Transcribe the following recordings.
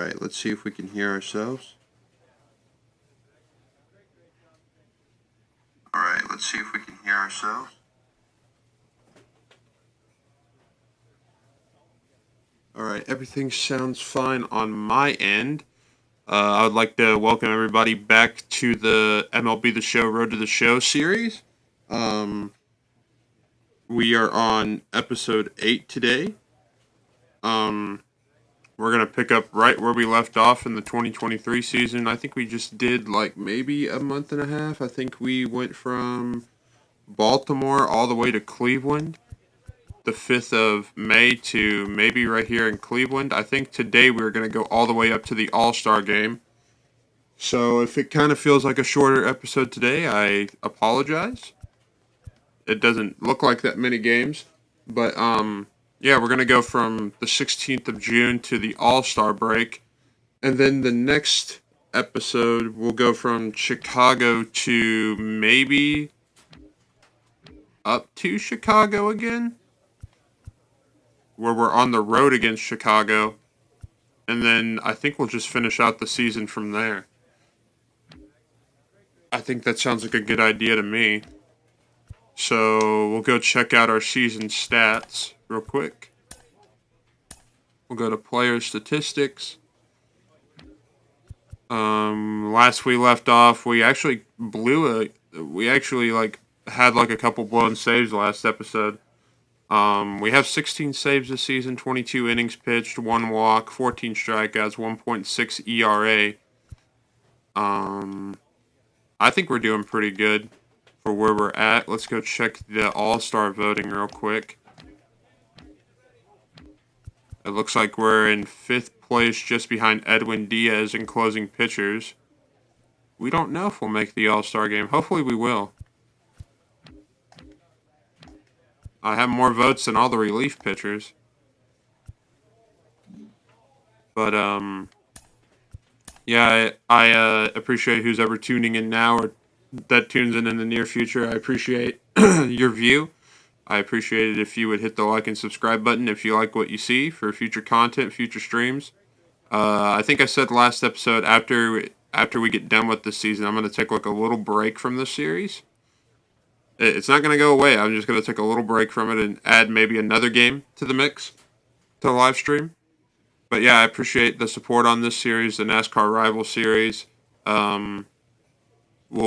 Alright, let's see if we can hear ourselves. Alright, let's see if we can hear ourselves. Alright, everything sounds fine on my end. I would like to welcome everybody back to the MLB The Show Road to the Show series. We are on episode 8 today. We're going to pick up right where we left off in the 2023 season. I think we just did maybe a month and a half. I think we went from Baltimore all the way to Cleveland, the 5th of May to maybe right here in Cleveland. I think today we're going to go all the way up to the All-Star game. So if it kind of feels like a shorter episode today, I apologize. It doesn't look like that many games, but yeah, we're going to go from the 16th of June to the All-Star break. And then the next episode will go from Chicago to maybe up to Chicago again, where we're on the road against Chicago. And then I think we'll just finish out the season from there. I think that sounds like a good idea to me. So we'll go check out our season stats real quick. We'll go to player statistics. Last we left off, we actually had a couple blown saves last episode. We have 16 saves this season, 22 innings pitched, 1 walk, 14 strikeouts, 1.6 ERA. I think we're doing pretty good for where we're at. Let's go check the All-Star voting real quick. It looks like we're in 5th place just behind Edwin Diaz in closing pitchers. We don't know if we'll make the All-Star game. Hopefully we will. I have more votes than all the relief pitchers. But, yeah, I appreciate who's ever tuning in now or that tunes in the near future. I appreciate your view. I appreciate it if you would hit the like and subscribe button if you like what you see for future content, future streams. I think I said last episode, after we get done with this season, I'm going to take a little break from this series. It's not going to go away. I'm just going to take a little break from it and add maybe another game to the mix, to the live stream. But yeah, I appreciate the support on this series, the NASCAR Rival series. We'll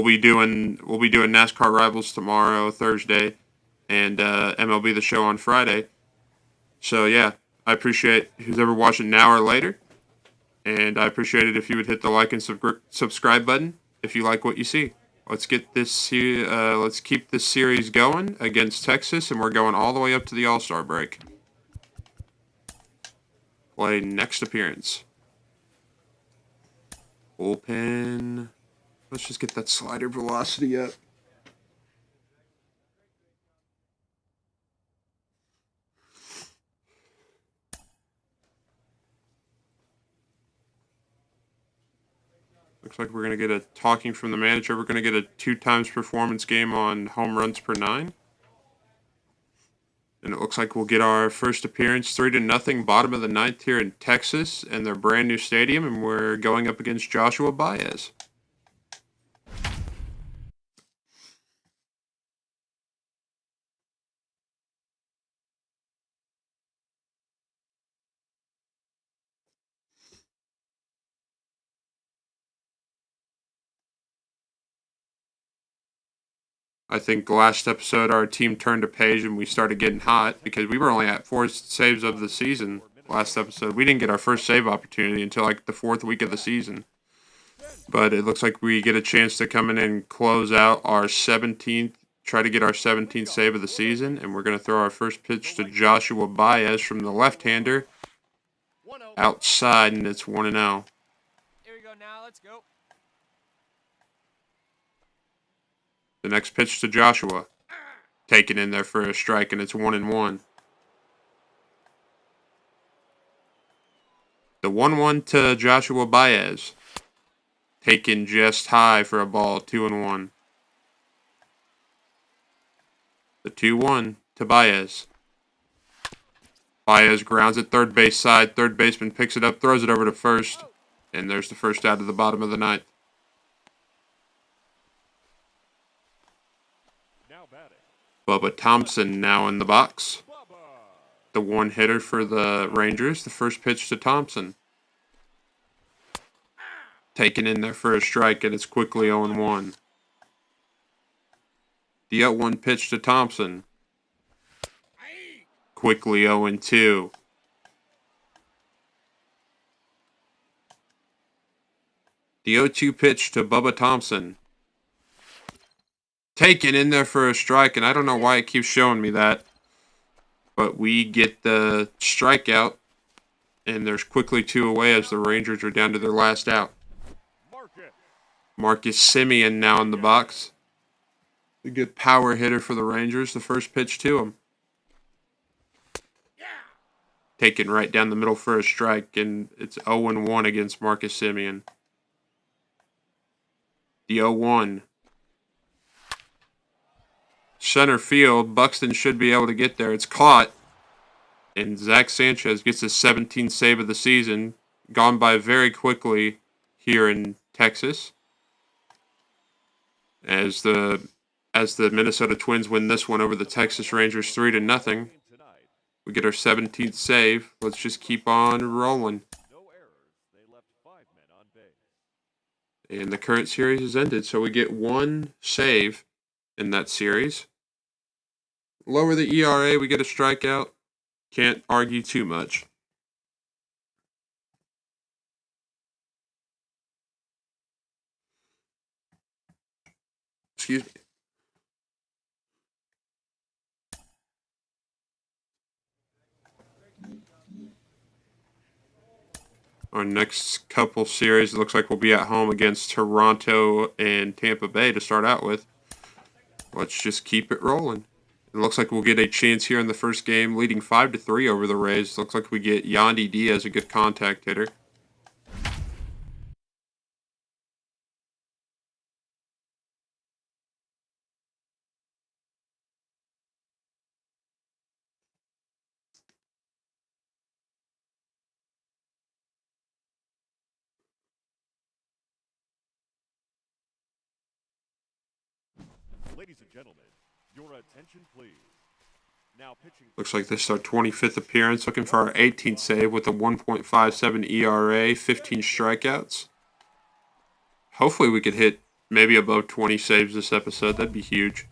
be doing NASCAR Rivals tomorrow, Thursday, and MLB The Show on Friday. So yeah, I appreciate who's ever watching now or later, and I appreciate it if you would hit the like and subscribe button if you like what you see. Let's get this. Let's keep this series going against Texas, and we're going all the way up to the All-Star break. Play next appearance. Bullpen. Let's just get that slider velocity up. Looks like we're going to get a talking from the manager. We're going to get a 2 times performance game on home runs per 9. And it looks like we'll get our first appearance 3-0, bottom of the 9th here in Texas in their brand new stadium. And we're going up against Joshua Baez. I think last episode our team turned a page and we started getting hot because we were only at 4 saves of the season last episode. We didn't get our first save opportunity until the 4th week of the season. But it looks like we get a chance to come in and close out our 17th, try to get our 17th save of the season. And we're going to throw our first pitch to Joshua Baez from the left-hander outside, and it's 1-0. Here we go now, let's go. The next pitch to Joshua. Taken in there for a strike, and it's 1-1. The 1-1 to Joshua Baez. Taken just high for a ball, 2-1. The 2-1 to Baez. Baez grounds it third base side. Third baseman picks it up, throws it over to first. And there's the first out of the bottom of the ninth. Bubba Thompson now in the box. The one hitter for the Rangers. The first pitch to Thompson. Taken in there for a strike, and it's quickly 0-1. The 0-1 pitch to Thompson. Quickly 0-2. The 0-2 pitch to Bubba Thompson. Taken in there for a strike, and I don't know why it keeps showing me that. But we get the strikeout, and there's quickly 2 away as the Rangers are down to their last out. Marcus Semien now in the box. A good power hitter for the Rangers. The first pitch to him. Taken right down the middle for a strike, and it's 0-1 against Marcus Semien. The 0-1. Center field. Buxton should be able to get there. It's caught. And Zach Sanchez gets his 17th save of the season. Gone by very quickly here in Texas. As the Minnesota Twins win this one over the Texas Rangers 3-0. We get our 17th save. Let's just keep on rolling. And the current series has ended, so we get 1 save in that series. Lower the ERA, we get a strikeout. Can't argue too much. Excuse me. Our next couple series, it looks like we'll be at home against Toronto and Tampa Bay to start out with. Let's just keep it rolling. It looks like we'll get a chance here in the first game, leading 5-3 over the Rays. Looks like we get Yandy Diaz, a good contact hitter. Ladies and gentlemen, your attention please. Now pitching. Looks like this is our 25th appearance. Looking for our 18th save with a 1.57 ERA, 15 strikeouts. Hopefully we could hit maybe above 20 saves this episode. That'd be huge.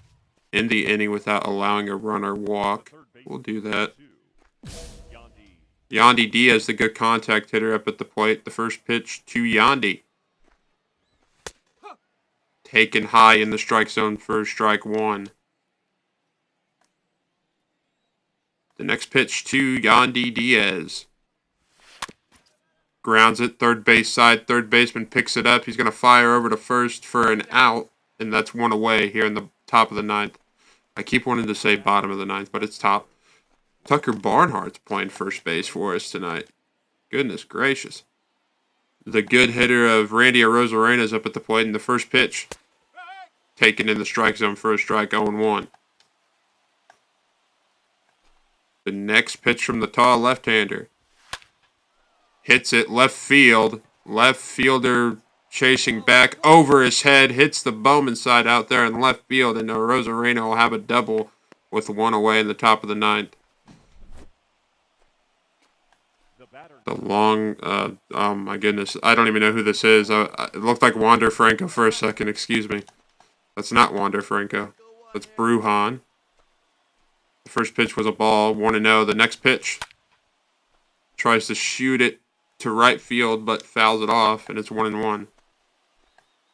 In the inning without allowing a run or walk. We'll do that. Yandy Diaz, the good contact hitter up at the plate. The first pitch to Yandy. Taken high in the strike zone for strike 1. The next pitch to Yandy Diaz. Grounds it, third base side. Third baseman picks it up. He's going to fire over to first for an out, and that's 1 away here in the top of the 9th. I keep wanting to say bottom of the 9th, but it's top. Tucker Barnhart's playing first base for us tonight. Goodness gracious. The good hitter of Randy Arozarena is up at the plate in the first pitch. Taken in the strike zone for a strike, 0-1. The next pitch from the tall left-hander. Hits it left field. Left fielder chasing back over his head. Hits the Bowman side out there in left field. And Arozarena will have a double with 1 away in the top of the 9th. The long, oh my goodness, I don't even know who this is. It looked like Wander Franco for a second, excuse me. That's not Wander Franco. That's Brujan. The first pitch was a ball, 1-0. The next pitch tries to shoot it to right field, but fouls it off, and it's 1-1.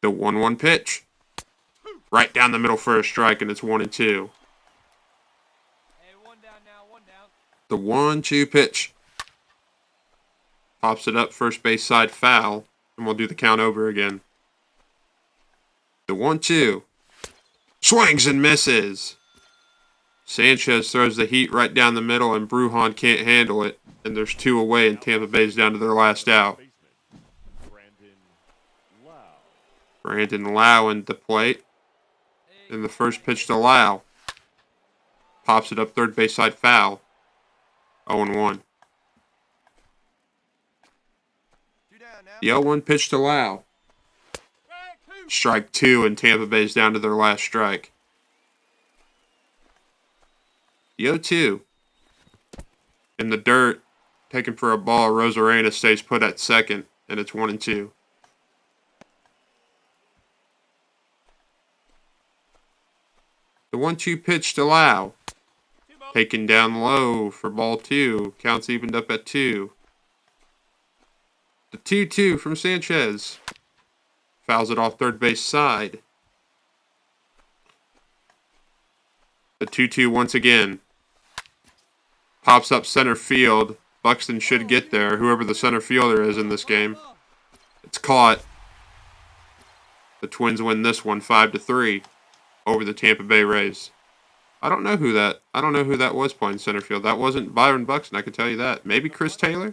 The 1-1 pitch. Right down the middle for a strike, and it's 1-2. Hey, 1 down now, 1 down. The 1-2 pitch. Pops it up, first base side foul, and we'll do the count over again. The 1-2. Swings and misses. Sanchez throws the heat right down the middle, and Brujan can't handle it. And there's 2 away, and Tampa Bay's down to their last out. Brandon Lau in the plate. And the first pitch to Lau. Pops it up third base side foul. 0-1. Two down now. The 0-1 pitch to Lau. Strike 2, and Tampa Bay's down to their last strike. The 0-2. In the dirt, taken for a ball, Rosarena stays put at second, and it's 1-2. The 1-2 pitch to Lau. Taken down low for ball 2. Counts evened up at 2. The 2-2 from Sanchez. Fouls it off third base side. The 2-2 once again. Pops up center field. Buxton should get there, whoever the center fielder is in this game. It's caught. The Twins win this one 5-3 over the Tampa Bay Rays. I don't know who that was playing center field. That wasn't Byron Buxton, I can tell you that. Maybe Chris Taylor?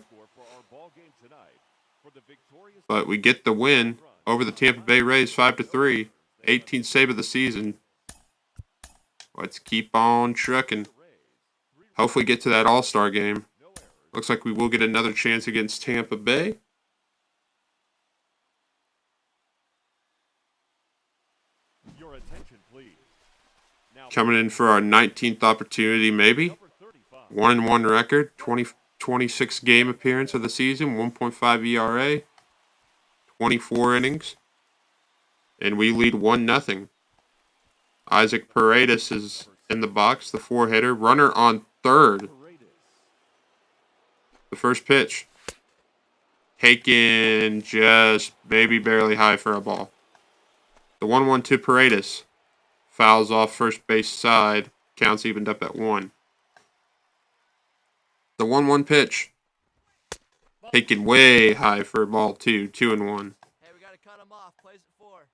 But we get the win over the Tampa Bay Rays 5-3. 18th save of the season. Let's keep on trucking. Hopefully get to that All-Star game. Looks like we will get another chance against Tampa Bay. Your attention, please. Now, Coming in for our 19th opportunity, maybe. 1-1 record, 26 game appearance of the season, 1.5 ERA, 24 innings. And we lead 1-0. Isaac Paredes is in the box, the 4-hitter. Runner on third. The first pitch. Taken just maybe barely high for a ball. The 1-1 to Paredes. Fouls off first base side. Counts evened up at 1. The 1-1 pitch. Taken way high for ball 2. 2-1. Hey, we gotta cut him off. Plays at 4.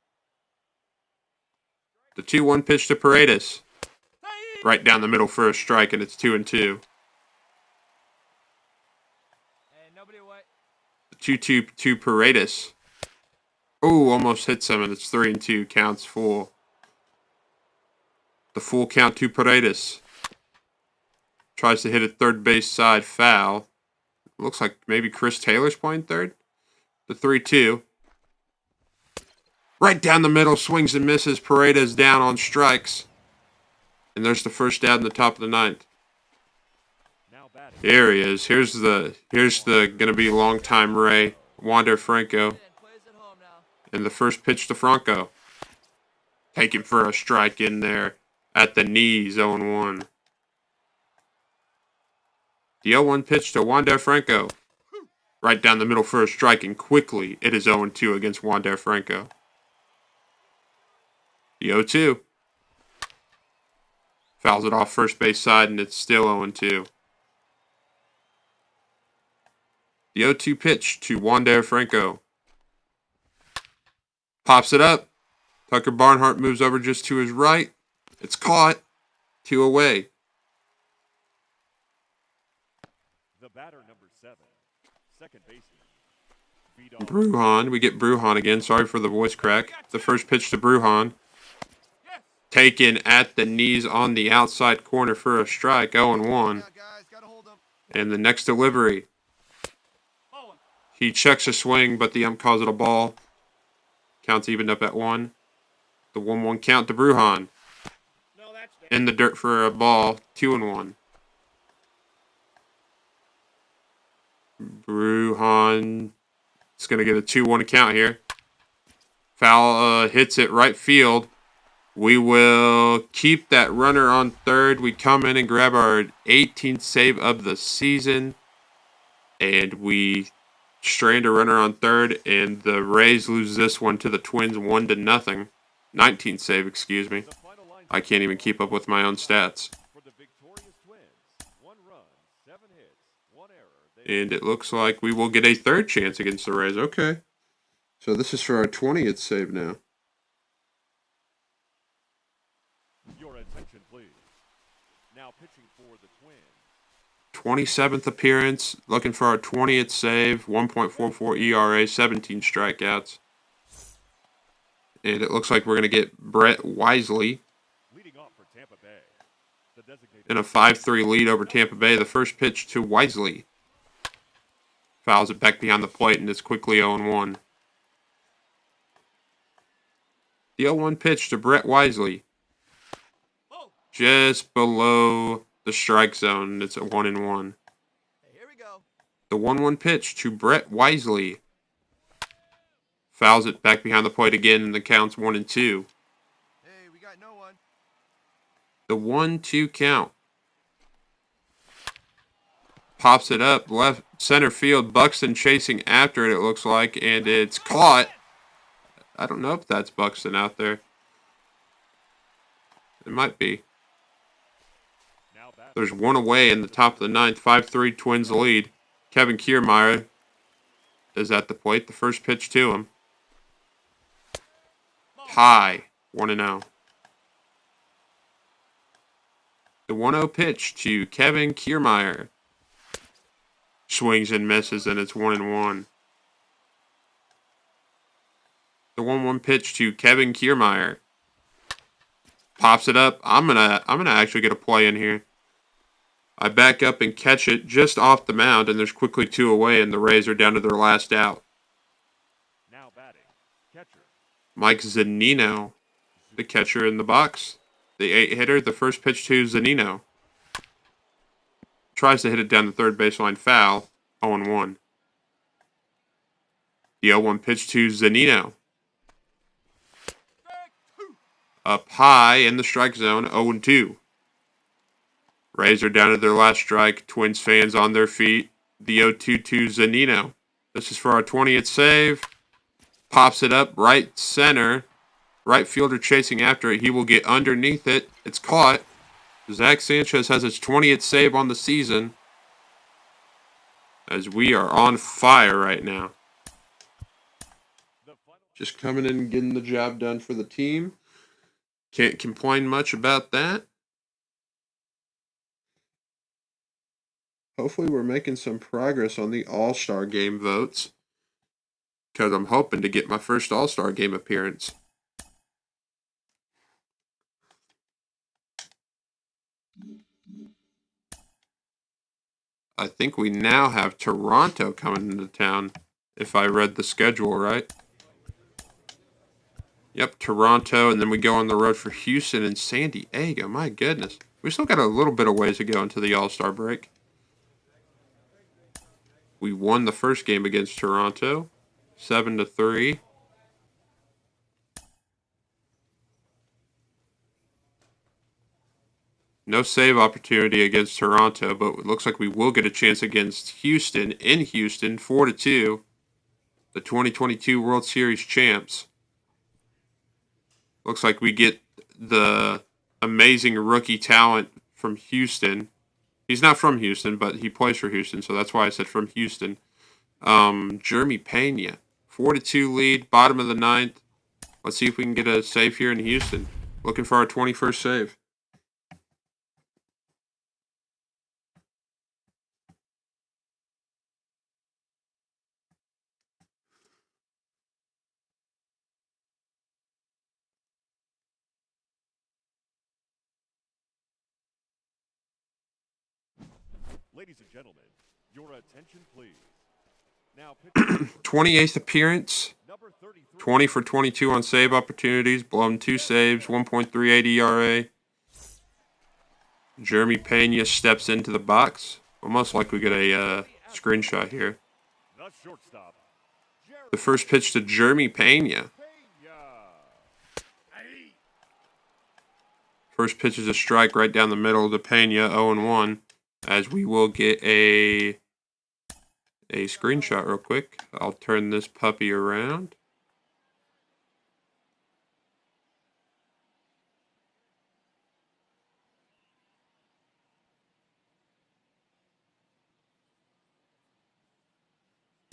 The 2-1 pitch to Paredes. Right down the middle for a strike, and it's 2-2. Hey, nobody away. The 2-2 to Paredes. Oh, almost hits him, and it's 3-2. Counts full. The full count to Paredes. Tries to hit it third base side, foul. Looks like maybe Chris Taylor's playing third. The 3-2. Right down the middle, swings and misses. Paredes down on strikes. And there's the first out in the top of the ninth. Here he is. Here's the gonna be longtime Ray, Wander Franco. Plays at home now. And the first pitch to Franco. Taken for a strike in there at the knees, 0-1. The 0-1 pitch to Wander Franco. Right down the middle for a strike, and quickly it is 0-2 against Wander Franco. The 0-2. Fouls it off first base side, and it's still 0-2. The 0-2 pitch to Wander Franco. Pops it up. Tucker Barnhart moves over just to his right. It's caught. 2 away. the batter, number 7, second baseman. Brujan. We get Brujan again. Sorry for the voice crack. The first pitch to Brujan. Taken at the knees on the outside corner for a strike. 0-1. And the next delivery. He checks a swing, but the ump calls it a ball. Counts evened up at 1. The 1-1 count to Brujan. In the dirt for a ball. 2-1. Brujan is going to get a 2-1 count here. Foul hits it right field. We will keep that runner on third. We come in and grab our 18th save of the season. And we strand a runner on third. And the Rays lose this one to the Twins 1-0. 19th save, excuse me. I can't even keep up with my own stats. And it looks like we will get a third chance against the Rays. Okay. So this is for our 20th save now. Your attention, please. Now pitching for the Twins. 27th appearance. Looking for our 20th save. 1.44 ERA. 17 strikeouts. And it looks like we're going to get Brett Wisely. Leading off for Tampa Bay. the designated. in a 5-3 lead over Tampa Bay. The first pitch to Wisely. Fouls it back behind the plate, and it's quickly 0-1. The 0-1 pitch to Brett Wisely. Just below the strike zone. It's a 1-1. Hey, here we go. The 1-1 pitch to Brett Wisely. Fouls it back behind the plate again, and the count's 1-2. Hey, we got no one. The 1-2 count. Pops it up left center field. Buxton chasing after it, it looks like, and it's caught. I don't know if that's Buxton out there. It might be. Now back. There's one away in the top of the ninth. 5-3 Twins lead. Kevin Kiermaier is at the plate. The first pitch to him. High. 1-0. The 1-0 pitch to Kevin Kiermaier. Swings and misses, and it's 1-1. The 1-1 pitch to Kevin Kiermaier. Pops it up. I'm gonna actually get a play in here. I back up and catch it just off the mound, and there's quickly 2 away, and the Rays are down to their last out. Now batting. Catcher. Mike Zunino, the catcher in the box. The 8-hitter, the first pitch to Zunino. Tries to hit it down the third baseline, foul, 0-1. The 0-1 pitch to Zunino. Up high in the strike zone, 0-2. Rays are down to their last strike. Twins fans on their feet. The 0-2 to Zunino. This is for our 20th save. Pops it up right center. Right fielder chasing after it. He will get underneath it. It's caught. Zach Sanchez has his 20th save on the season. As we are on fire right now. Just coming in and getting the job done for the team. Can't complain much about that. Hopefully we're making some progress on the All-Star Game votes. Because I'm hoping to get my first All-Star Game appearance. I think we now have Toronto coming into town, if I read the schedule right. Yep, Toronto, and then we go on the road for Houston and San Diego. My goodness. We still got a little bit of ways to go into the All-Star break. We won the first game against Toronto, 7-3. No save opportunity against Toronto, but it looks like we will get a chance against Houston in Houston, 4-2. The 2022 World Series champs. Looks like we get the amazing rookie talent from Houston. He's not from Houston, but he plays for Houston, so that's why I said from Houston. Jeremy Pena, 4-2 lead, bottom of the ninth. Let's see if we can get a save here in Houston. Looking for our 21st save. Ladies and gentlemen, your attention please. Now pitching 28th appearance, number 33. 20 for 22 on save opportunities, blown 2 saves, 1.38 ERA. Jeremy Pena steps into the box. Almost like we get a screenshot here. The shortstop. The first pitch to Jeremy Pena. Pena. First pitch is a strike right down the middle to Pena, 0-1. As we will get a screenshot real quick. I'll turn this puppy around.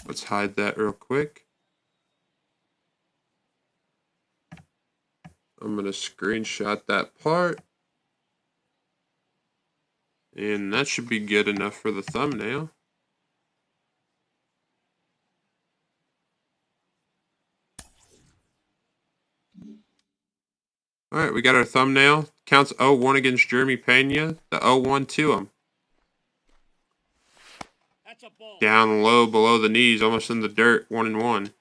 Let's hide that real quick. I'm going to screenshot that part. And that should be good enough for the thumbnail. All right, we got our thumbnail. Counts 0-1 against Jeremy Pena. The 0-1 to him. That's a ball. Down low below the knees, almost in the dirt. 1-1.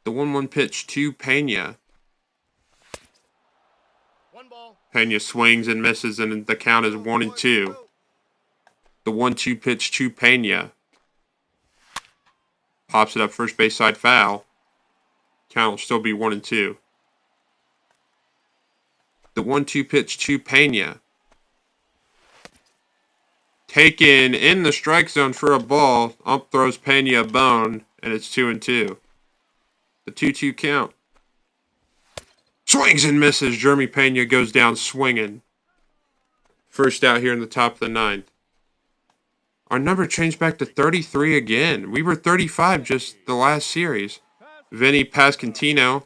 The 1-1 pitch to Pena. One ball. Pena swings and misses, and the count is 1-2. The 1-2 pitch to Pena. Pops it up first base side foul. Count will still be 1-2. The 1-2 pitch to Pena. Taken in the strike zone for a ball. Ump throws Pena a bone, and it's 2-2. The 2-2 count. Swings and misses. Jeremy Pena goes down swinging. First out here in the top of the ninth. Our number changed back to 33 again. We were 35 just the last series. Vinny Pasquantino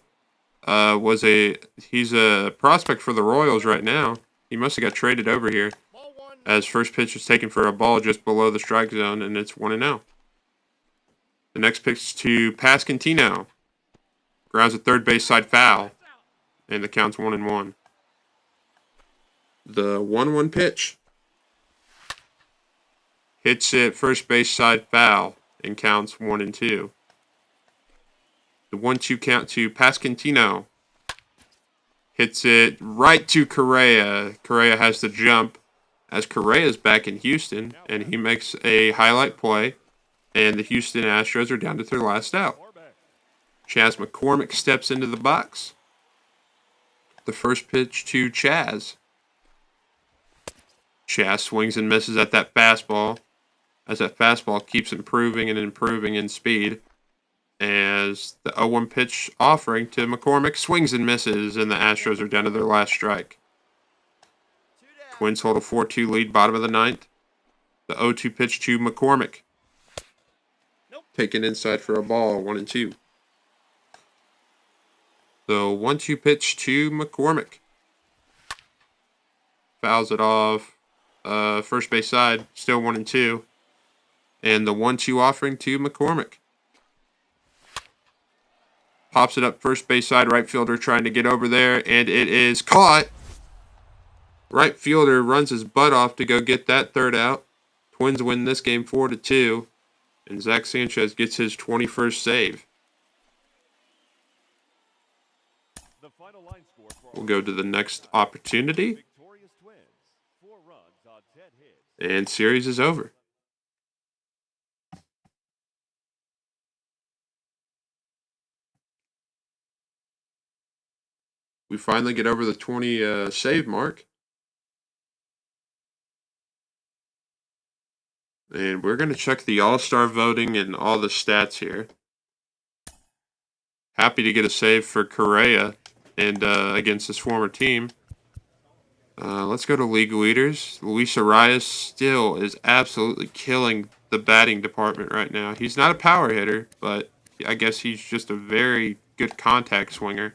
he's a prospect for the Royals right now. He must have got traded over here, as first pitch was taken for a ball just below the strike zone, and it's 1-0. The next pitch to Pasquantino. Grounds a third base side foul, and the count's 1-1. The 1-1 pitch. Hits it first base side foul, and counts 1-2. The 1-2 count to Pasquantino. Hits it right to Correa. Correa has the jump, as Correa's back in Houston, and he makes a highlight play, and the Houston Astros are down to their last out. Chas McCormick steps into the box. The first pitch to Chas. Chas swings and misses at that fastball, as that fastball keeps improving and improving in speed. As the 0-1 pitch offering to McCormick swings and misses, and the Astros are down to their last strike. Twins hold a 4-2 lead, bottom of the ninth. The 0-2 pitch to McCormick. Taken inside for a ball, 1-2. The 1-2 pitch to McCormick. Fouls it off. First base side, still 1-2. And the 1-2 offering to McCormick. Pops it up first base side, right fielder trying to get over there, and it is caught. Right fielder runs his butt off to go get that third out. Twins win this game 4-2, and Zach Sanchez gets his 21st save. The final line score for We'll go to the next opportunity, victorious Twins. 4 runs on 10 hits. and series is over. We finally get over the 20 save mark. And we're going to check the All-Star voting and all the stats here. Happy to get a save for Correa and against his former team. Let's go to league leaders. Luis Arias still is absolutely killing the batting department right now. He's not a power hitter, but I guess he's just a very good contact swinger.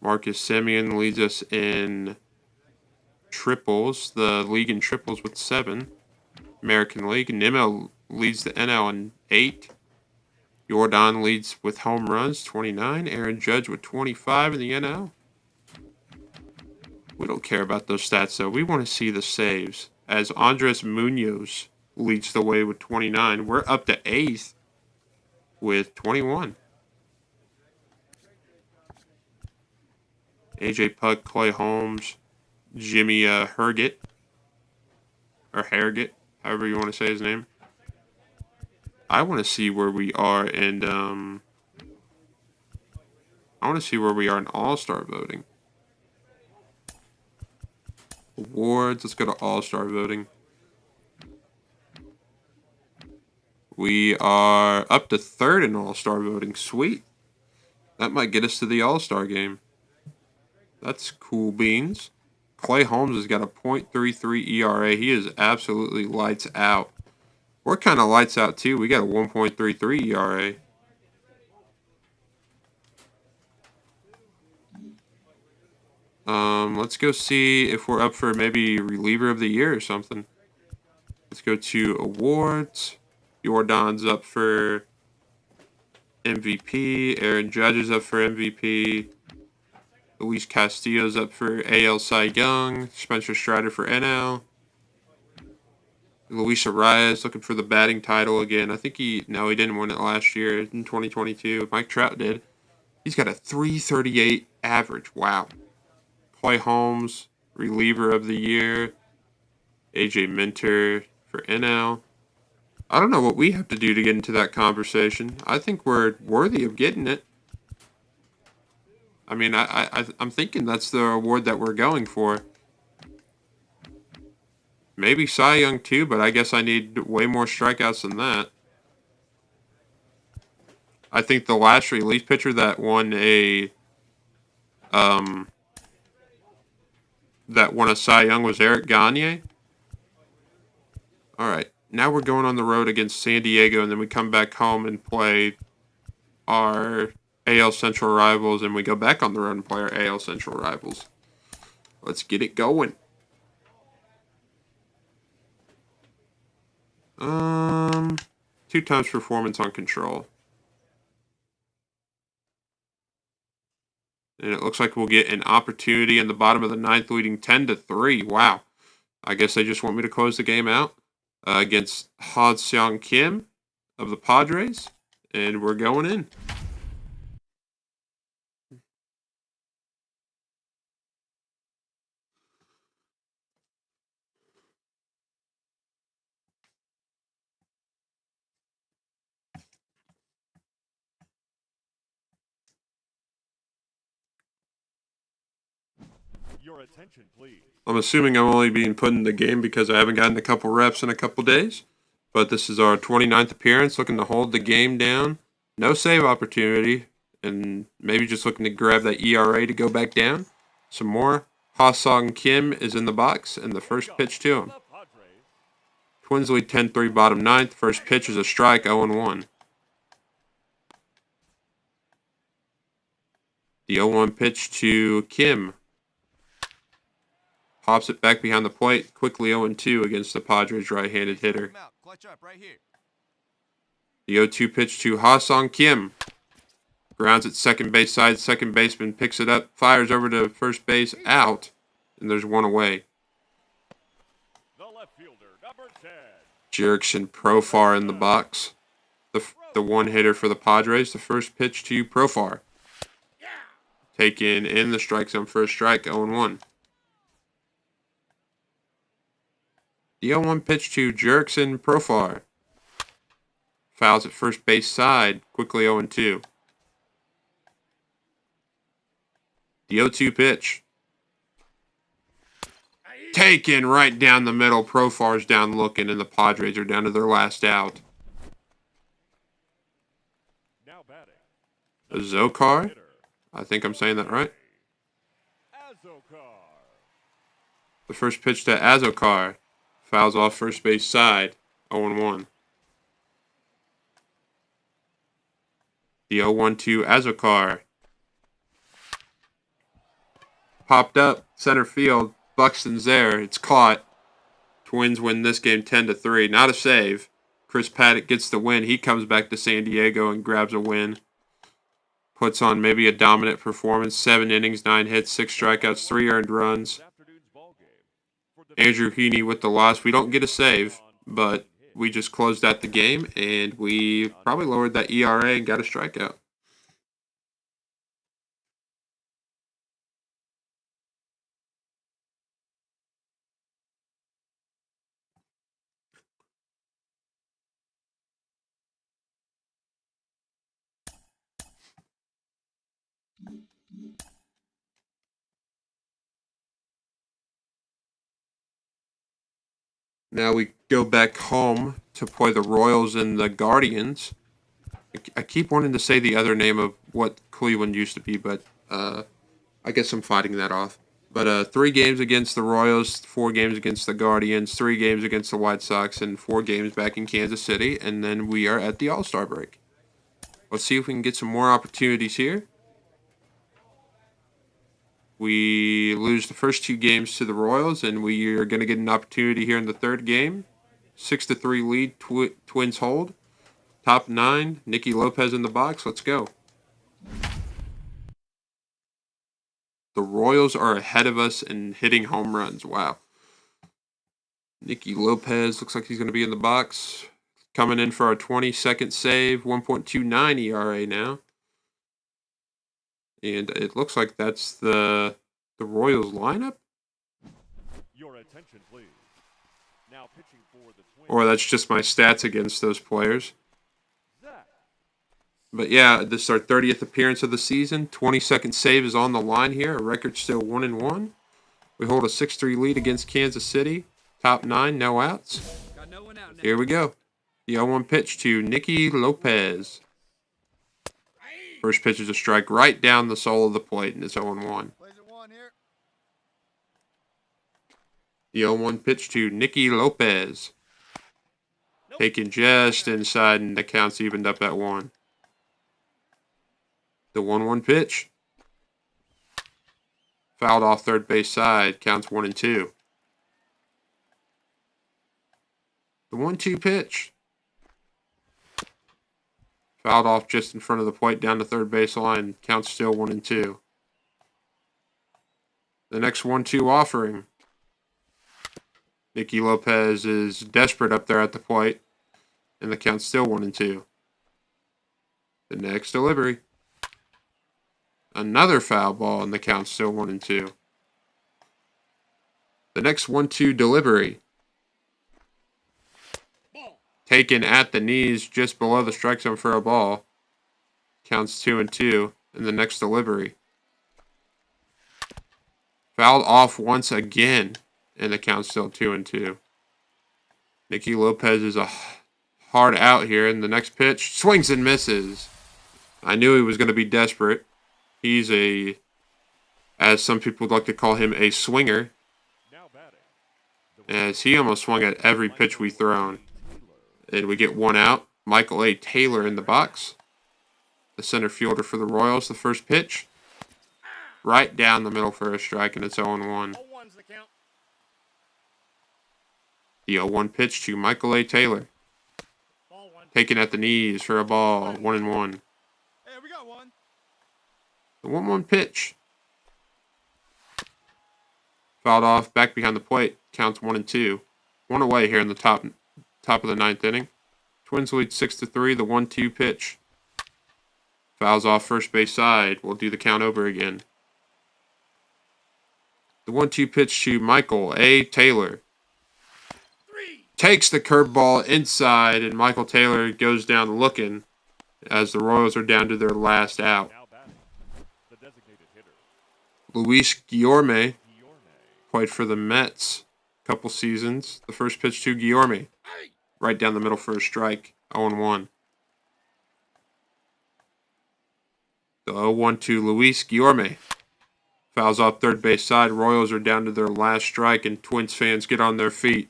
Marcus Semien leads us in triples, the league in triples with 7. American League. Nimmo leads the NL in 8. Jordan leads with home runs, 29. Aaron Judge with 25 in the NL. We don't care about those stats, though. We want to see the saves, as Andres Munoz leads the way with 29. We're up to 8th with 21. AJ Puk, Clay Holmes, Jimmy Herget, or Harrogate, however you want to say his name. I want to see where we are, and I want to see where we are in All-Star voting. Awards, let's go to All-Star voting. We are up to 3rd in All-Star voting. Sweet. That might get us to the All-Star game. That's cool beans. Clay Holmes has got a .33 ERA. He is absolutely lights out. We're kind of lights out too. We got a 1.33 ERA. Let's go see if we're up for maybe reliever of the year or something. Let's go to awards. Jordan's up for MVP. Aaron Judge is up for MVP. Luis Castillo's up for AL Cy Young. Spencer Strider for NL. Luis Arias looking for the batting title again. I think he didn't win it last year in 2022. Mike Trout did. He's got a 338 average. Wow. Clay Holmes, reliever of the year. AJ Minter for NL. I don't know what we have to do to get into that conversation. I think we're worthy of getting it. I mean, I'm thinking that's the award that we're going for. Maybe Cy Young too, but I guess I need way more strikeouts than that. I think the last relief pitcher that won a Cy Young was Eric Gagne. All right, now we're going on the road against San Diego, and then we come back home and play our AL Central rivals, and we go back on the road and play our AL Central rivals. Let's get it going. 2 times performance on control. And it looks like we'll get an opportunity in the bottom of the 9th, leading 10-3. Wow. I guess they just want me to close the game out against Ha-Seong Kim of the Padres. And we're going in. Your attention, please. I'm assuming I'm only being put in the game because I haven't gotten a couple reps in a couple days. But this is our 29th appearance, looking to hold the game down. No save opportunity, and maybe just looking to grab that ERA to go back down. Some more. Ha-Seong Kim is in the box, and the first pitch to him. Twins lead 10-3, bottom 9th. First pitch is a strike, 0-1. The 0-1 pitch to Kim. Pops it back behind the plate, quickly 0-2 against the Padres right-handed hitter. The 0-2 pitch to Ha-Seong Kim. Grounds at second base side, second baseman picks it up, fires over to first base, out, and there's one away. The left fielder, number 10. Jerickson Profar in the box. The one hitter for the Padres. The first pitch to Profar. Taken in the strike zone for a strike, 0-1. The 0-1 pitch to Jerickson Profar. Fouls at first base side, quickly 0-2. The 0-2 pitch. Taken right down the middle. Profar's down looking, and the Padres are down to their last out. Now batting. Zokar? I think I'm saying that right. Azokar. The first pitch to Azokar. Fouls off first base side, 0-1. The 0-1 to Azokar. Popped up, center field. Buxton's there. It's caught. Twins win this game 10-3. Not a save. Chris Paddock gets the win. He comes back to San Diego and grabs a win. Puts on maybe a dominant performance. 7 innings, 9 hits, 6 strikeouts, 3 earned runs. Andrew Heaney with the loss. We don't get a save, but we just closed out the game, and we probably lowered that ERA and got a strikeout. Now we go back home to play the Royals and the Guardians. I keep wanting to say the other name of what Cleveland used to be, but I guess I'm fighting that off. But 3 games against the Royals, 4 games against the Guardians, 3 games against the White Sox, and 4 games back in Kansas City, and then we are at the All-Star break. Let's see if we can get some more opportunities here. We lose the first 2 games to the Royals, and we are going to get an opportunity here in the 3rd game. 6-3 lead, Twins hold. Top 9, Nicky Lopez in the box. Let's go. The Royals are ahead of us in hitting home runs. Wow. Nicky Lopez looks like he's going to be in the box. Coming in for our 22nd save, 1.29 ERA now. And it looks like that's the Royals lineup. Your attention, please. Now pitching for the Twins. Or that's just my stats against those players. Zach. But yeah, this is our 30th appearance of the season. 22nd save is on the line here. Our record's still 1-1. We hold a 6-3 lead against Kansas City. Top 9, no outs. Got no one out now. Here we go. The 0-1 pitch to Nicky Lopez. First pitch is a strike right down the sole of the plate, and it's 0-1. Plays at 1 here. The 0-1 pitch to Nicky Lopez. Nope. Taken just inside, and the count's evened up at 1. The 1-1 pitch. Fouled off third base side. Counts 1-2. The 1-2 pitch. Fouled off just in front of the plate down the third base line. Counts still 1-2. The next 1-2 offering. Nicky Lopez is desperate up there at the plate. And the count's still 1-2. The next delivery. Another foul ball, and the count's still 1-2. The next 1-2 delivery. Taken at the knees just below the strike zone for a ball. Counts 2-2. And the next delivery. Fouled off once again. And the count's still 2-2. Nicky Lopez is a hard out here. And the next pitch swings and misses. I knew he was going to be desperate. He's as some people would like to call him, a swinger. Now batting. As he almost swung at every pitch we thrown. And we get 1 out. Michael A. Taylor in the box. The center fielder for the Royals. The first pitch. Right down the middle for a strike, and it's 0-1. 0-1's the count. The 0-1 pitch to Michael A. Taylor. Ball 1. Taken at the knees for a ball. 1-1. Hey, we got 1. The 1-1 pitch. Fouled off back behind the plate. Counts 1-2. 1 away here in the top of the 9th inning. Twins lead 6-3. The 1-2 pitch. Fouls off first base side. We'll do the count over again. The 1-2 pitch to Michael A. Taylor. Takes the curveball inside, and Michael Taylor goes down looking as the Royals are down to their last out. Now batting. The designated hitter. Luis Guillorme played for the Mets a couple seasons. The first pitch to Guillorme. Right down the middle for a strike. 0-1. The 0-1 to Luis Guillorme. Fouls off third base side. Royals are down to their last strike, and Twins fans get on their feet.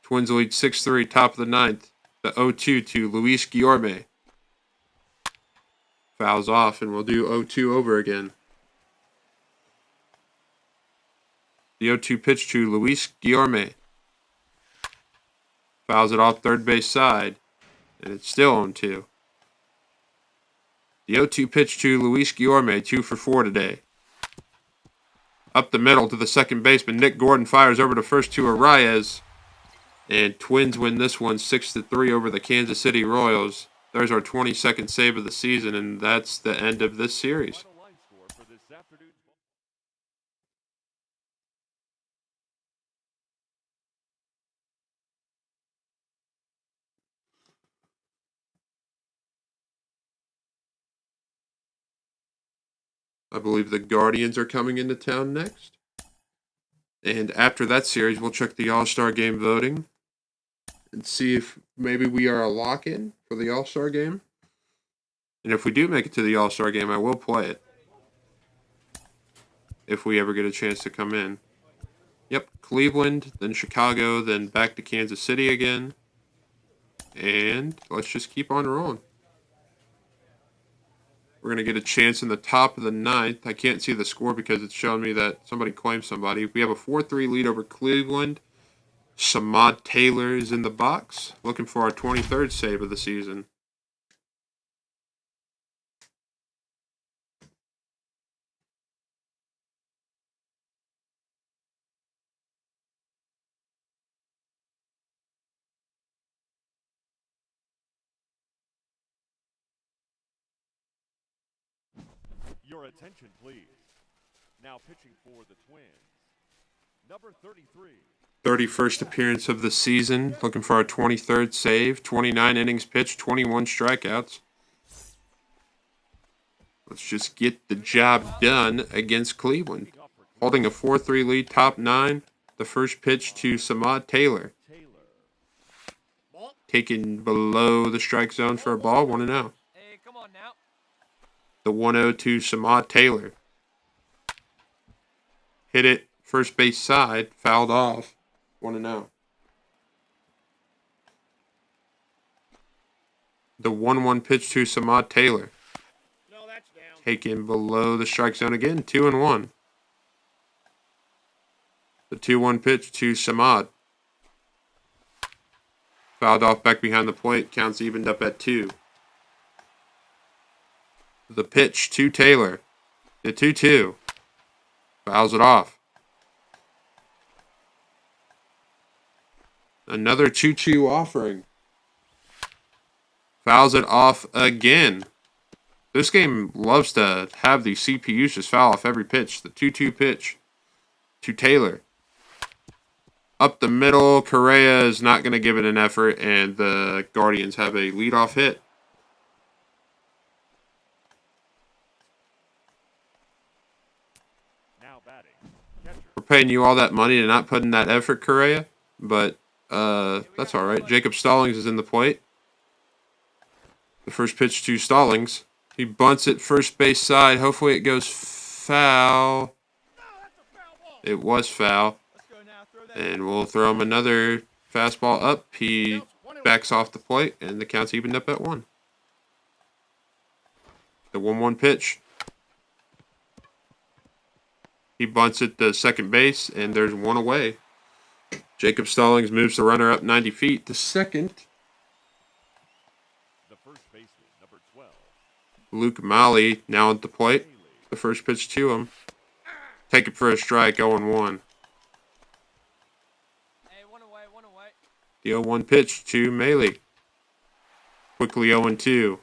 Twins lead 6-3, top of the 9th. The 0-2 to Luis Guillorme. Fouls off, and we'll do 0-2 over again. The 0-2 pitch to Luis Guillorme. Fouls it off third base side, and it's still 0-2. The 0-2 pitch to Luis Guillorme, 2 for 4 today. Up the middle to the second baseman. Nick Gordon fires over to first to Arias. And Twins win this one 6-3 over the Kansas City Royals. There's our 22nd save of the season, and that's the end of this series. Final line score for this afternoon's ball. I believe the Guardians are coming into town next. And after that series, we'll check the All-Star Game voting and see if maybe we are a lock-in for the All-Star Game. And if we do make it to the All-Star Game, I will play it. If we ever get a chance to come in. Yep, Cleveland, then Chicago, then back to Kansas City again. And let's just keep on rolling. We're going to get a chance in the top of the 9th. I can't see the score because it's showing me that somebody claimed somebody. We have a 4-3 lead over Cleveland. Samad Taylor is in the box, looking for our 23rd save of the season. Your attention, please. Now pitching for the Twins, number 33. 31st appearance of the season, looking for our 23rd save. 29 innings pitched, 21 strikeouts. Let's just get the job done against Cleveland. Holding a 4-3 lead, top 9. The first pitch to Samad Taylor. Taken below the strike zone for a ball, 1-0. Hey, come on now. The 1-0 to Samad Taylor. Hit it, first base side, fouled off, 1-0. The 1-1 pitch to Samad Taylor. No, that's down. Taken below the strike zone again, 2-1. The 2-1 pitch to Samad. Fouled off back behind the plate, counts evened up at 2. The pitch to Taylor. The 2-2. Fouls it off. Another 2-2 offering. Fouls it off again. This game loves to have the CPUs just foul off every pitch. The 2-2 pitch to Taylor. Up the middle, Correa is not going to give it an effort, and the Guardians have a leadoff hit. Now batting, catcher. We're paying you all that money to not put in that effort, Correa, but that's all right. Jacob Stallings is in the plate. The first pitch to Stallings. He bunts it first base side. Hopefully it goes foul. It was foul. And we'll throw him another fastball up. He backs off the plate, and the count's evened up at 1. The 1-1 pitch. He bunts it to second base, and there's 1 away. Jacob Stallings moves the runner up 90 feet to second. The first baseman, number 12. Luke Malley now at the plate. The first pitch to him. Take it for a strike, 0-1. Hey, one away, one away. The 0-1 pitch to Maley. Quickly 0-2. Here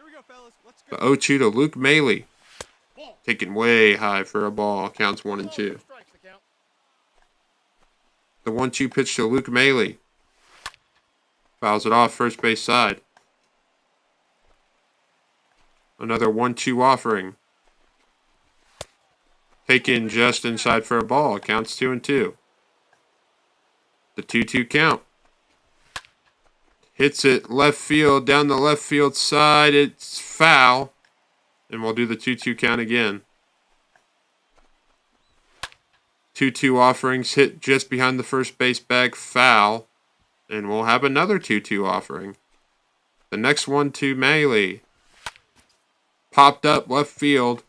we go, fellas. Let's The go. 0-2 to Luke Maley. Ball. Taken way high for a ball. Counts 1-2. Strikes the count. The 1-2 pitch to Luke Maley. Fouls it off first base side. Another 1-2 offering. Taken just inside for a ball. Counts 2-2. The 2-2 count. Hits it left field, down the left field side. It's foul. And we'll do the 2-2 count again. 2-2 offerings hit just behind the first base bag, foul. And we'll have another 2-2 offering. The next one to Maley. Popped up left field.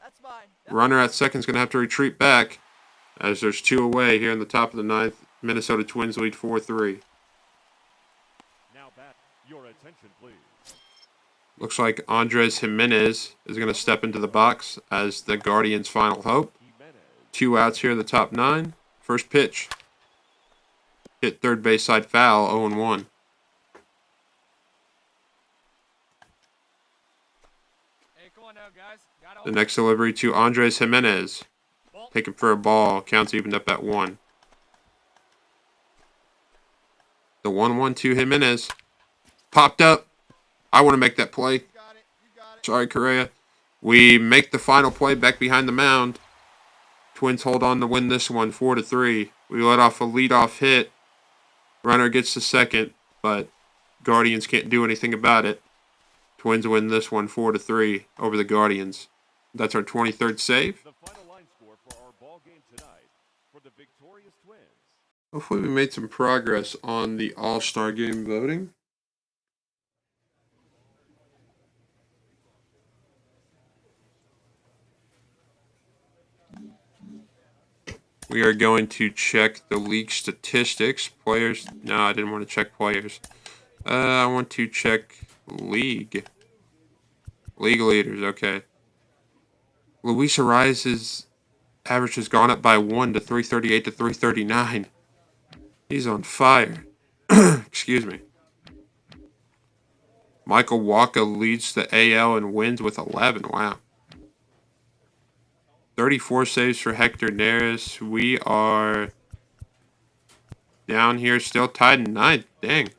That's mine. Runner at second is going to have to retreat back as there's 2 away here in the top of the 9th. Minnesota Twins lead 4-3. Now bat, your attention, please. Looks like Andres Jimenez is going to step into the box as the Guardians' final hope. Jimenez, 2 outs here in the top 9. First pitch. Hit third base side foul, 0-1. Hey, come on now, guys. Got The next delivery to Andres Jimenez. Taken for a ball. Counts evened up at 1. The 1-1 to Jimenez. Popped up. I want to make that play. You got it. You got it. Sorry, Correa. We make the final play back behind the mound. Twins hold on to win this one 4-3. We let off a leadoff hit. Runner gets to second, but Guardians can't do anything about it. Twins win this one 4-3 over the Guardians. That's our 23rd save. the final line score for our ball game tonight for the victorious Twins. Hopefully we made some progress on the All-Star Game voting. We are going to check the league statistics. Players. No, I didn't want to check players. I want to check league. League leaders, okay. Luis Arias's average has gone up by 1 to 338 to 339. He's on fire. Excuse me. Michael Walker leads the AL in wins with 11. Wow. 34 saves for Hector Neris. We are down here still tied in 9th. Dang.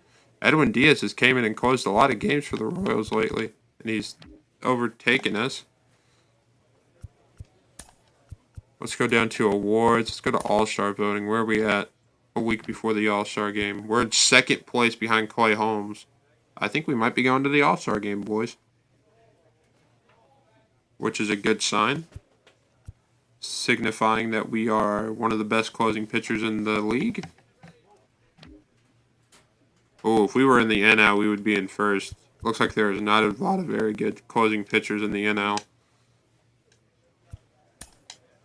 Edwin Diaz has came in and closed a lot of games for the Royals lately. And he's overtaken us. Let's go down to awards. Let's go to All-Star voting. Where are we at a week before the All-Star game? We're in 2nd place behind Clay Holmes. I think we might be going to the All-Star game, boys. Which is a good sign. Signifying that we are one of the best closing pitchers in the league. Oh, if we were in the NL, we would be in 1st. Looks like there is not a lot of very good closing pitchers in the NL.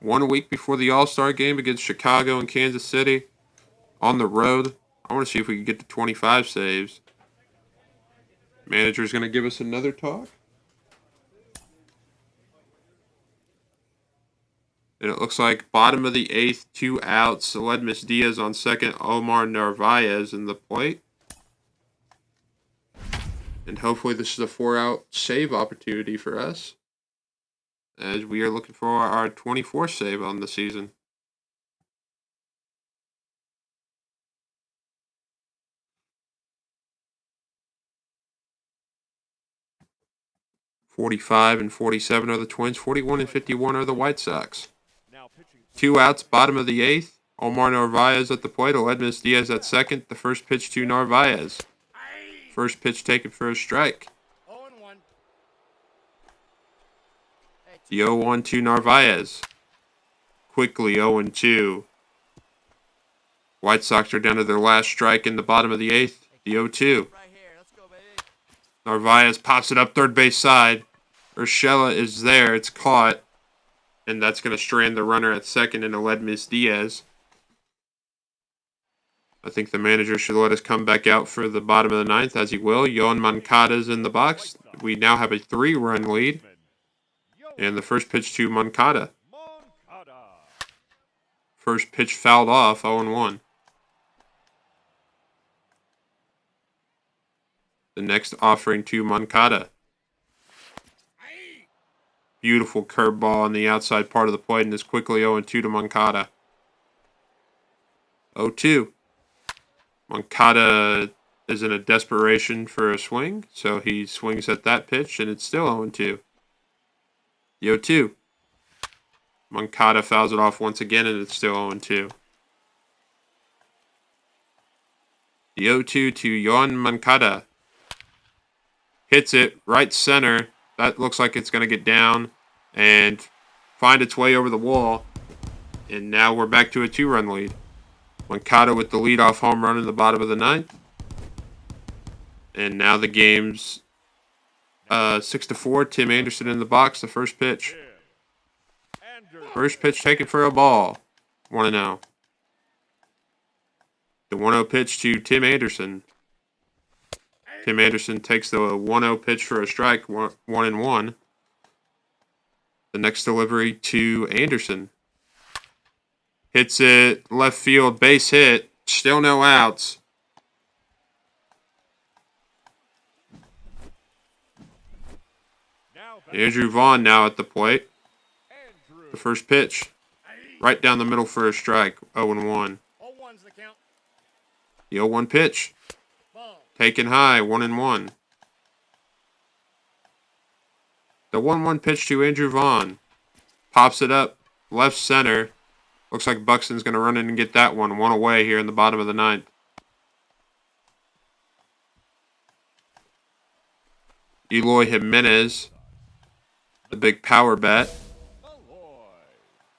1 week before the All-Star game against Chicago and Kansas City. On the road. I want to see if we can get to 25 saves. Manager's going to give us another talk. And it looks like bottom of the 8th, 2 outs. Aledmus Diaz on 2nd, Omar Narvaez in the plate. And hopefully this is a 4-out save opportunity for us, as we are looking for our 24th save on the season. .45 and 47 are the Twins. 41 and 51 are the White Sox. 2 outs, bottom of the 8th. Omar Narvaez at the plate. Aledmus Diaz at 2nd. The first pitch to Narvaez. First pitch taken for a strike. 0-1. The 0-1 to Narvaez. Quickly 0-2. White Sox are down to their last strike in the bottom of the 8th. The 0-2. Right here. Let's go, baby. Narvaez pops it up third base side. Urshela is there. It's caught. And that's going to strand the runner at 2nd in Aledmus Diaz. I think the manager should let us come back out for the bottom of the 9th, as he will. Yoan Moncada's in the box. We now have a 3-run lead. And the first pitch to Moncada. First pitch fouled off, 0-1. The next offering to Moncada. Beautiful curveball on the outside part of the plate, and is quickly 0-2 to Moncada. 0-2. Moncada is in a desperation for a swing, so he swings at that pitch, and it's still 0-2. The 0-2. Moncada fouls it off once again, and it's still 0-2. The 0-2 to Yoan Moncada. Hits it right center. That looks like it's going to get down and find its way over the wall. And now we're back to a 2-run lead. Moncada with the leadoff home run in the bottom of the 9th. And now the game's 6-4. Tim Anderson in the box. The first pitch. First pitch taken for a ball. 1-0. The 1-0 pitch to Tim Anderson. Tim Anderson takes the 1-0 pitch for a strike. 1-1. The next delivery to Anderson. Hits it left field, base hit. Still no outs. Andrew Vaughn now at the plate. The first pitch. Right down the middle for a strike. 0-1. 0-1's the count. The 0-1 pitch. Ball. Taken high. 1-1. The 1-1 pitch to Andrew Vaughn. Pops it up. Left center. Looks like Buxton's going to run in and get that one. 1 away here in the bottom of the 9th. Eloy Jimenez. The big power bat.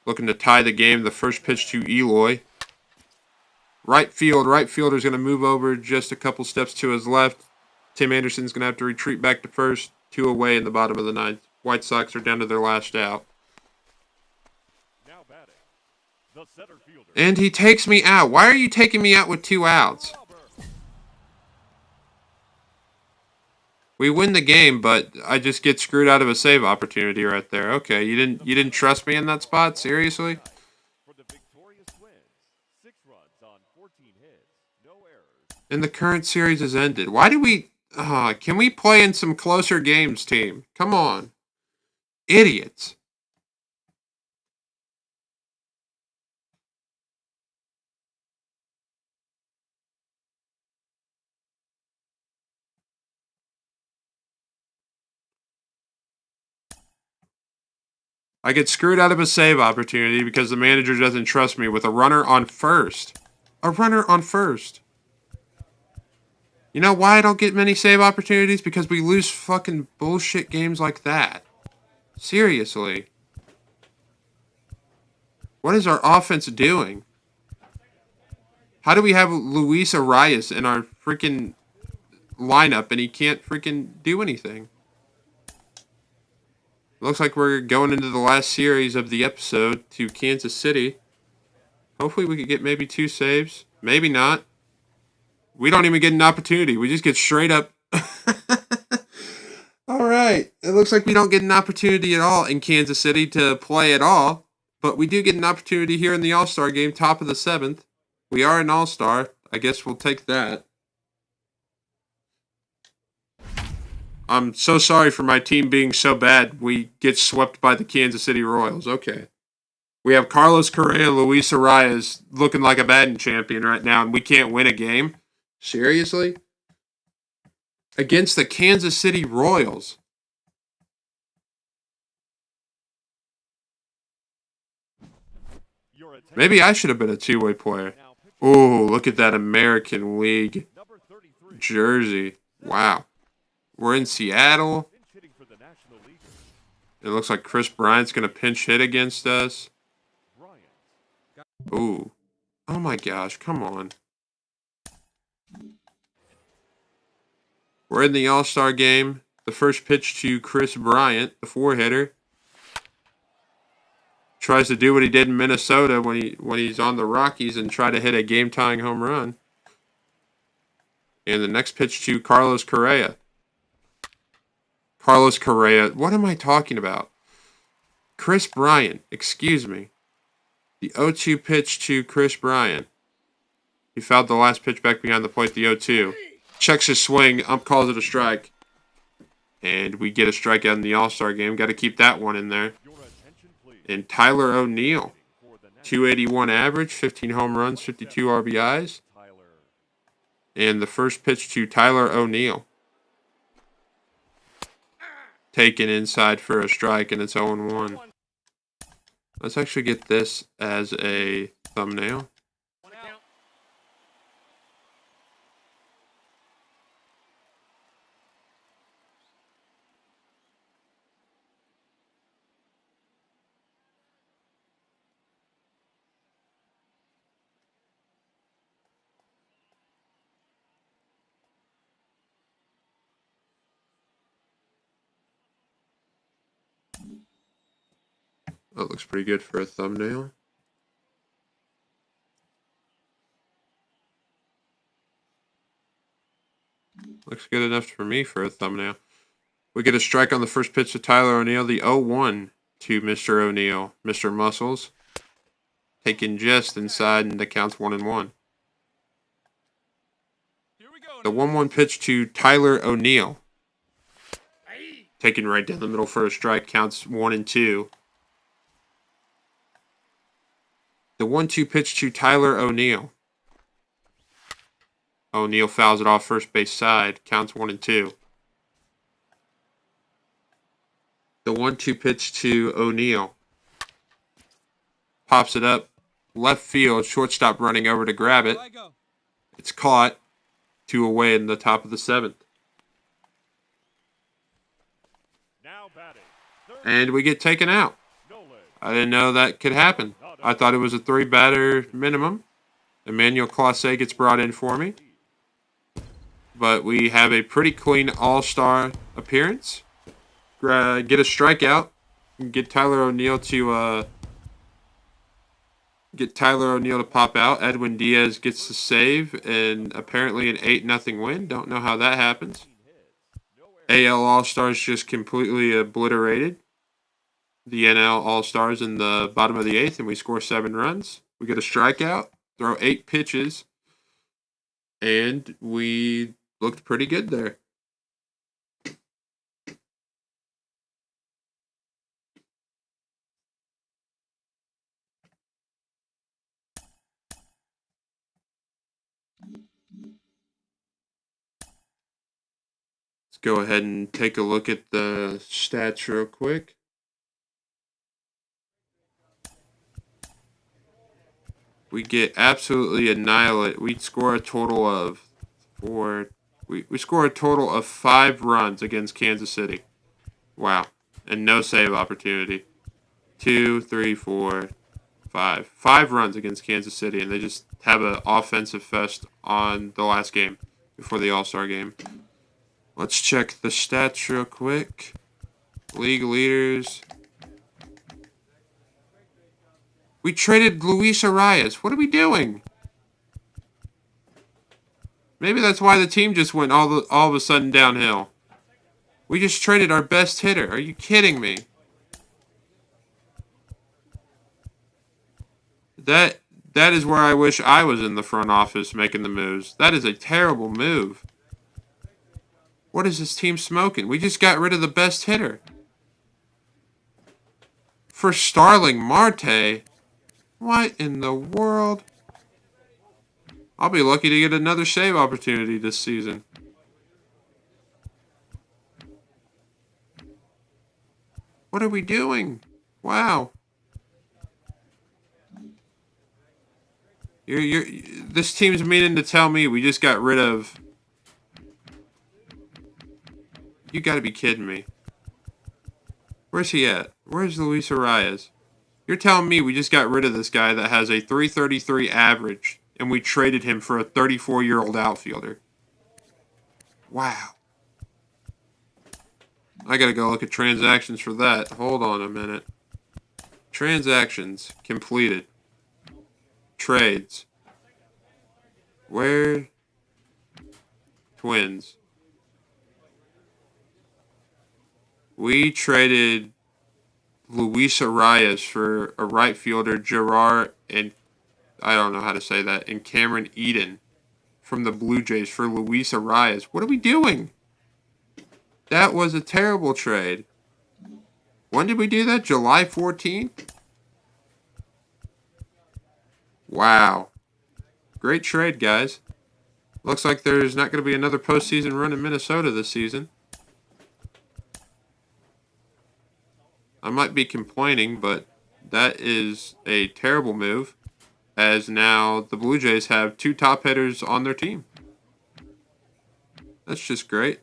Looking to tie the game. The first pitch to Eloy. Right field. Right fielder's going to move over just a couple steps to his left. Tim Anderson's going to have to retreat back to first. 2 away in the bottom of the 9th. White Sox are down to their last out. Now batting, The center fielder. And he takes me out. Why are you taking me out with 2 outs? We win the game, but I just get screwed out of a save opportunity right there. Okay, you didn't trust me in that spot? Seriously? For the victorious Twins. 6 runs on 14 hits. No errors. And the current series has ended. Why do we... can we play in some closer games, team? Come on. Idiots. I get screwed out of a save opportunity because the manager doesn't trust me with a runner on first. A runner on first. You know why I don't get many save opportunities? Because we lose fucking bullshit games like that. Seriously. What is our offense doing? How do we have Luis Arias in our freaking lineup and he can't freaking do anything? Looks like we're going into the last series of the episode to Kansas City. Hopefully we could get maybe 2 saves. Maybe not. We don't even get an opportunity. We just get straight up. All right. It looks like we don't get an opportunity at all in Kansas City to play at all. But we do get an opportunity here in the All-Star game, top of the 7th. We are an All-Star. I guess we'll take that. I'm so sorry for my team being so bad we get swept by the Kansas City Royals. Okay. We have Carlos Correa, Luis Arias looking like a batting champion right now, and we can't win a game? Seriously? Against the Kansas City Royals. Maybe I should have been a 2-way player. Ooh, look at that American League jersey. Wow. We're in Seattle. It looks like Chris Bryant's going to pinch hit against us. Ooh. Oh my gosh, come on. We're in the All-Star game. The first pitch to Chris Bryant, the 4-hitter. Tries to do what he did in Minnesota when he's on the Rockies and try to hit a game-tying home run. And the next pitch to Carlos Correa. Carlos Correa. What am I talking about? Chris Bryant. Excuse me. The 0-2 pitch to Chris Bryant. He fouled the last pitch back behind the plate, the 0-2. Checks his swing. Ump calls it a strike. And we get a strikeout in the All-Star game. Got to keep that one in there. And Tyler O'Neill. 281 average, 15 home runs, 52 RBIs. And the first pitch to Tyler O'Neill. Taken inside for a strike, and it's 0-1. Let's actually get this as a thumbnail. That looks pretty good for a thumbnail. Looks good enough for me for a thumbnail. We get a strike on the first pitch to Tyler O'Neill. The 0-1 to Mr. O'Neill. Mr. Muscles. Taken just inside, and the count's 1-1. The 1-1 pitch to Tyler O'Neill. Taken right down the middle for a strike. Counts 1-2. The 1-2 pitch to Tyler O'Neill. O'Neill fouls it off first base side. Counts 1-2. The 1-2 pitch to O'Neill. Pops it up. Left field. Shortstop running over to grab it. It's caught. 2 away in the top of the 7th. And we get taken out. I didn't know that could happen. I thought it was a 3-batter minimum. Emmanuel Clase gets brought in for me. But we have a pretty clean all-star appearance. Get a strikeout. Get Tyler O'Neill to get Tyler O'Neill to pop out. Edwin Diaz gets the save, and apparently an 8-0 win. Don't know how that happens. AL All-Stars just completely obliterated the NL All-Stars in the bottom of the 8th, and we score 7 runs. We get a strikeout, throw 8 pitches, and we looked pretty good there. Let's go ahead and take a look at the stats real quick. We get absolutely annihilated. We score a total of we score a total of 5 runs against Kansas City. Wow. And no save opportunity. 2, 3, 4, 5. 5 runs against Kansas City, and they just have an offensive fest on the last game before the All-Star game. Let's check the stats real quick. League leaders. We traded Luis Arias. What are we doing? Maybe that's why the team just went all of a sudden downhill. We just traded our best hitter. Are you kidding me? That is where I wish I was in the front office making the moves. That is a terrible move. What is this team smoking? We just got rid of the best hitter. For Starling Marte? What in the world? I'll be lucky to get another save opportunity this season. What are we doing? Wow. This team's meaning to tell me we just got rid of... You gotta be kidding me. Where's he at? Where's Luis Arias? You're telling me we just got rid of this guy that has a 333 average, and we traded him for a 34-year-old outfielder. Wow. I gotta go look at transactions for that. Hold on a minute. Transactions completed. Trades. Where? Twins. We traded Luis Arias for a right fielder, Gerard, and I don't know how to say that, and Cameron Eden from the Blue Jays for Luis Arias. What are we doing? That was a terrible trade. When did we do that? July 14th? Wow. Great trade, guys. Looks like there's not going to be another postseason run in Minnesota this season. I might be complaining, but that is a terrible move, as now the Blue Jays have 2 top hitters on their team. That's just great.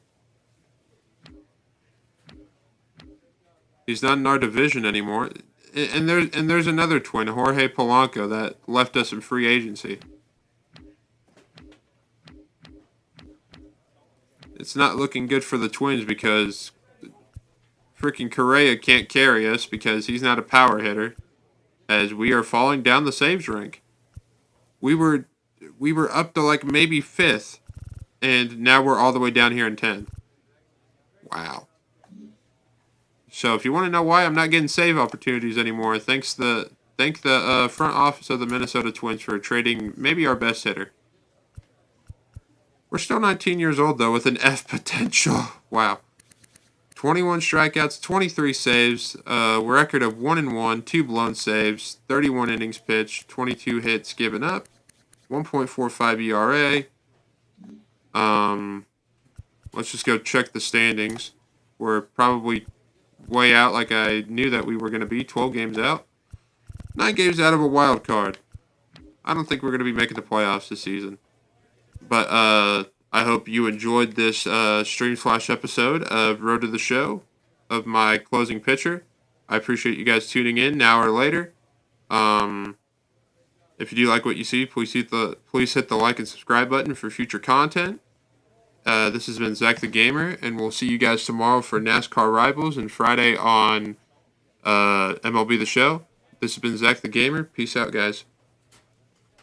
He's not in our division anymore. And there's another twin, Jorge Polanco, that left us in free agency. It's not looking good for the Twins because freaking Correa can't carry us because he's not a power hitter, as we are falling down the saves rank. We were up to like maybe 5th, and now we're all the way down here in 10th. Wow. So if you want to know why I'm not getting save opportunities anymore, thank the front office of the Minnesota Twins for trading maybe our best hitter. We're still 19 years old though, with an F potential. Wow. 21 strikeouts, 23 saves, record of 1-1, 2 blown saves, 31 innings pitched, 22 hits given up, 1.45 ERA. Let's just go check the standings. We're probably way out like I knew that we were going to be, 12 games out. 9 games out of a wild card. I don't think we're going to be making the playoffs this season. But I hope you enjoyed this Stream Flash episode of Road to the Show of my closing pitcher. I appreciate you guys tuning in now or later. If you do like what you see, please hit the like and subscribe button for future content. This has been Zach the Gamer, and we'll see you guys tomorrow for NASCAR Rivals and Friday on MLB The Show. This has been Zach the Gamer. Peace out, guys.